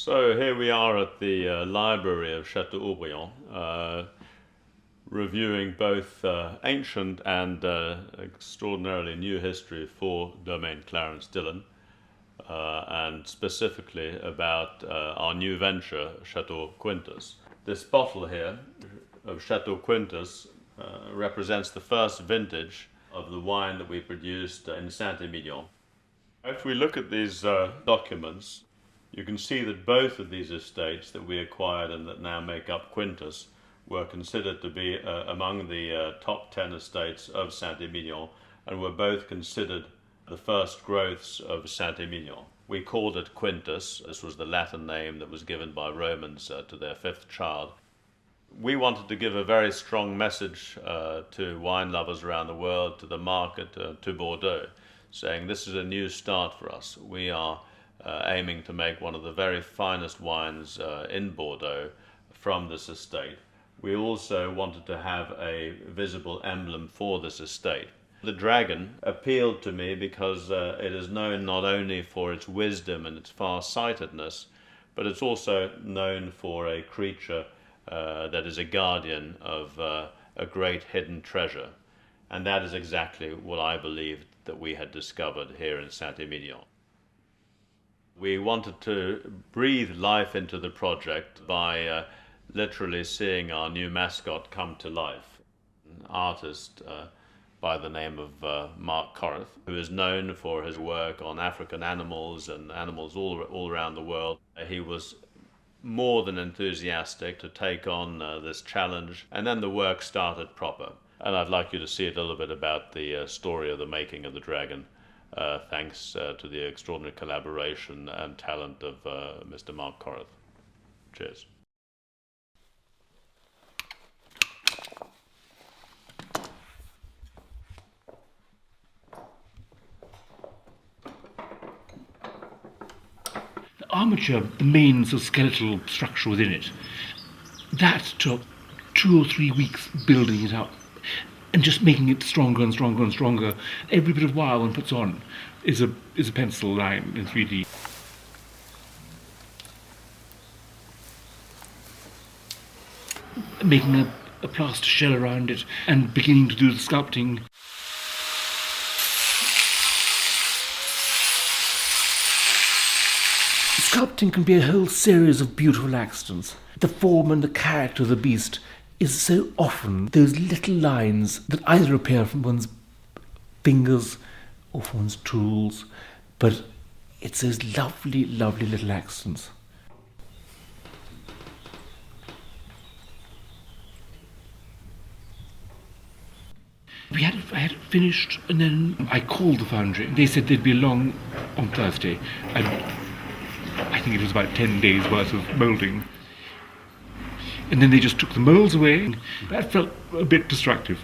So here we are at the library of Chateaubriand, reviewing both ancient and extraordinarily new history for Domaine Clarence Dillon, and specifically about our new venture, Chateau Quintus. This bottle here of Chateau Quintus represents the first vintage of the wine that we produced in Saint-Emilion. If we look at these documents, you can see that both of these estates that we acquired and that now make up Quintus were considered to be among the top 10 estates of Saint-Emilion, and were both considered the first growths of Saint-Emilion. We called it Quintus. This was the Latin name that was given by Romans to their fifth child. We wanted to give a very strong message to wine lovers around the world, to the market, to Bordeaux, saying this is a new start for us. We are aiming to make one of the very finest wines in Bordeaux from this estate. We also wanted to have a visible emblem for this estate. The dragon appealed to me because it is known not only for its wisdom and its far-sightedness, but it's also known for a creature that is a guardian of a great hidden treasure. And that is exactly what I believed that we had discovered here in Saint-Emilion. We wanted to breathe life into the project by literally seeing our new mascot come to life. An artist by the name of Mark Corrith, who is known for his work on African animals and animals all around the world. He was more than enthusiastic to take on this challenge, and then the work started proper. And I'd like you to see a little bit about the story of the making of the dragon, thanks to the extraordinary collaboration and talent of Mr. Mark Corrith. Cheers. The armature, the main sort of skeletal structure within it, that took 2 or 3 weeks building it up and just making it stronger and stronger and stronger. Every bit of wire one puts on is a pencil line in 3D. Making a plaster shell around it and beginning to do the sculpting. Sculpting can be a whole series of beautiful accidents. The form and the character of the beast is so often those little lines that either appear from one's fingers or from one's tools, but it's those lovely, lovely little accidents. I had it finished, and then I called the foundry. They said they'd be along on Thursday, and I think it was about 10 days worth of moulding. And then they just took the moulds away. That felt a bit destructive.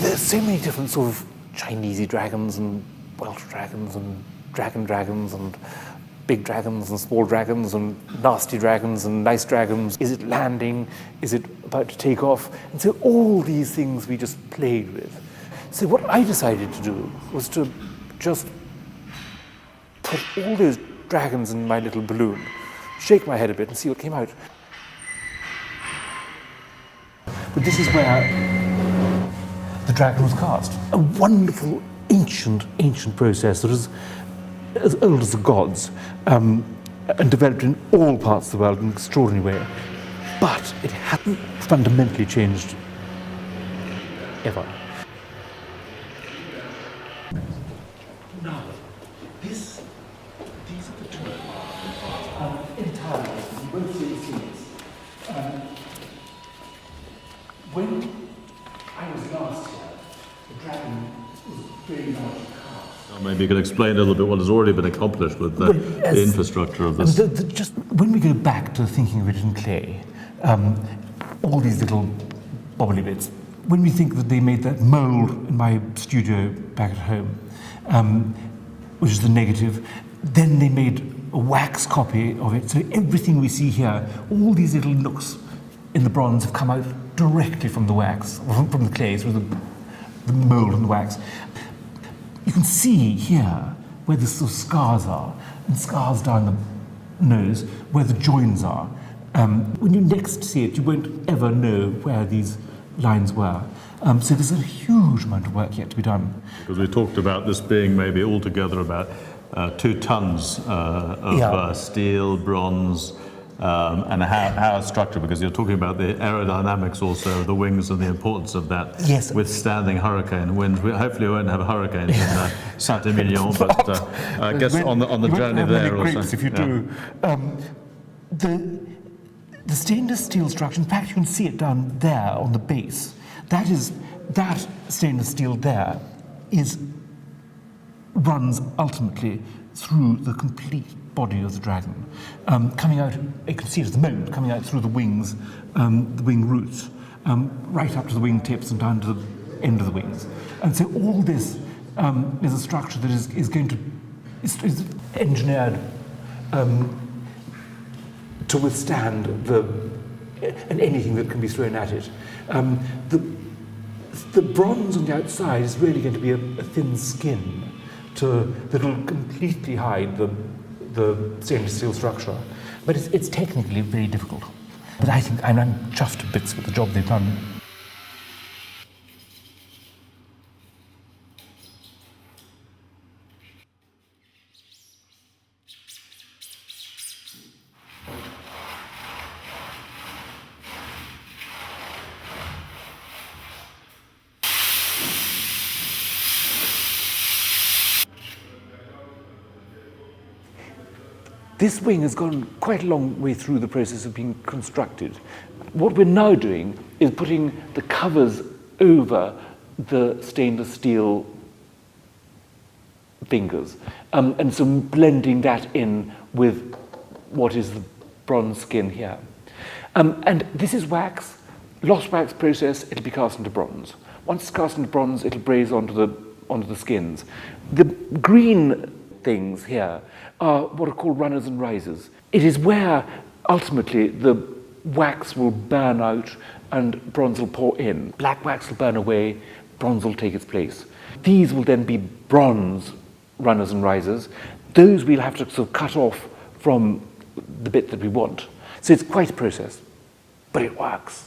There's so many different sort of Chinesey dragons and Welsh dragons and dragons and big dragons and small dragons and nasty dragons and nice dragons. Is it landing? Is it about to take off? And so all these things we just played with. So what I decided to do was to just put all those dragons in my little balloon, shake my head a bit and see what came out. But this is where the dragon was cast. A wonderful, ancient process that is as old as the gods, and developed in all parts of the world in an extraordinary way. But it hadn't fundamentally changed ever. Now, these are the two entirely, both of these things. When I was last here, the dragon was very large cast. Maybe you could explain a little bit what has already been accomplished with the infrastructure of this. Just when we go back to thinking of it in clay, all these little bobbly bits, when we think that they made that mould in my studio back at home, which is the negative, then they made a wax copy of it. So everything we see here, all these little nooks in the bronze have come out directly from the wax, or from the clay, through the mould and the wax. You can see here where the sort of scars are, and scars down the nose, where the joins are. When you next see it, you won't ever know where these lines were. So there's a huge amount of work yet to be done. Because we talked about this being maybe altogether about 2 tons of steel, bronze, and how it's structured, because you're talking about the aerodynamics also of the wings and the importance of that withstanding hurricane winds. Hopefully we won't have a hurricane in Saint-Emilion, but I guess on the journey there also. If you do. The stainless steel structure, in fact you can see it down there on the base. That stainless steel there runs ultimately through the complete body of the dragon, coming out. You can see it at the moment coming out through the wings, the wing roots, right up to the wing tips and down to the end of the wings. And so all this is a structure that is engineered to withstand anything that can be thrown at it. The bronze on the outside is really going to be a thin skin that will completely hide the stainless steel structure. But it's technically very difficult. But I think I'm chuffed to bits with the job they've done. This wing has gone quite a long way through the process of being constructed. What we're now doing is putting the covers over the stainless steel fingers, and so blending that in with what is the bronze skin here. And this is wax, lost wax process. It'll be cast into bronze. Once it's cast into bronze, it'll braze onto the skins. The green things here are what are called runners and risers. It is where ultimately the wax will burn out and bronze will pour in. Black wax will burn away, bronze will take its place. These will then be bronze runners and risers. Those we'll have to sort of cut off from the bit that we want. So it's quite a process, but it works.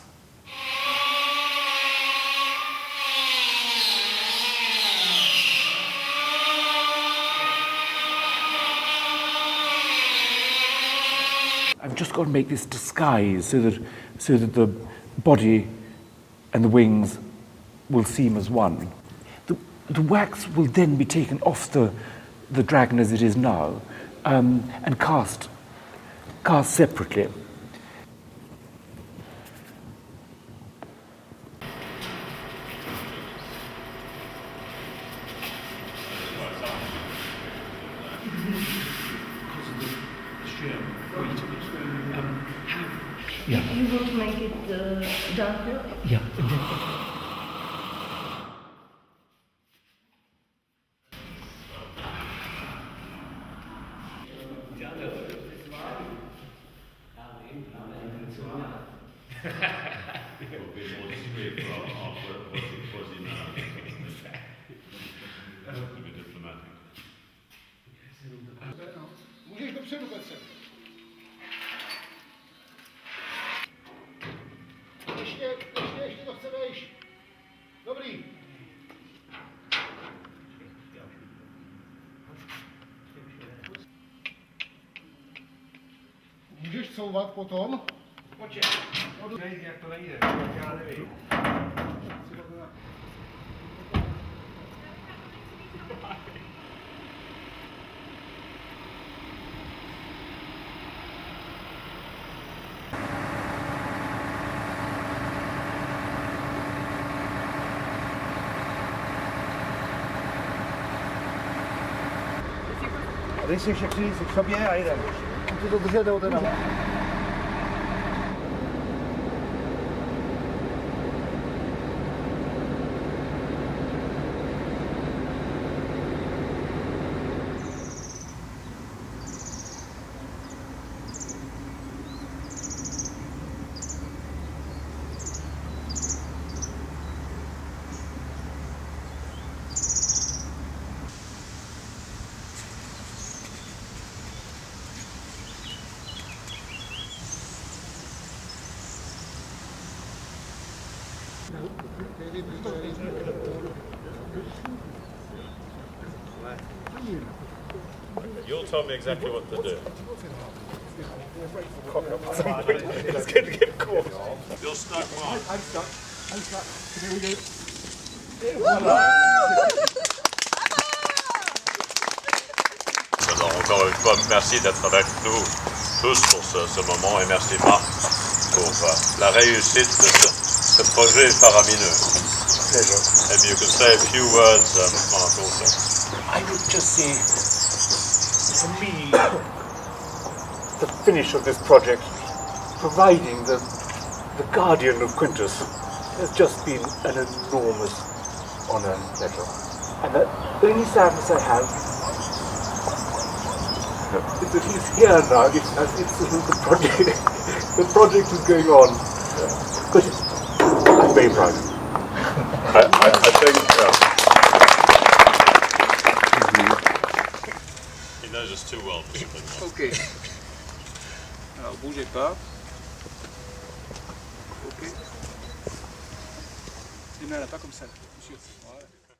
I've just got to make this disguise so that the body and the wings will seem as one. The wax will then be taken off the dragon as it is now, and cast separately. Yeah. You want to make it darker? Yeah. Můžeš dopředu, Petře. Ještě to chce vejš. Dobrý. Můžeš couvat potom? Počkej, nejde, jak to nejde, tak já nevím. Rysy všechny si k sobě a jdem. Ty to držet nebo teda? You'll tell me exactly what to do. It's going to get caught. You're stuck, Mark. I'm stuck. Here we go. Alors, encore une fois, merci d'être avec nous tous pour ce moment et merci Marc pour la réussite de ce projet faramineux. Maybe you can say a few words, Mark, also. I would just say, for me, the finish of this project, providing the guardian of Quintus, has just been an enormous honour and pleasure. And the only sadness I have is that he's here now. The project is going on, but I'm very proud. I think he knows us too well for something like Ok. Alors bougez pas. Ok. Les mains là, pas comme ça, monsieur. Voilà.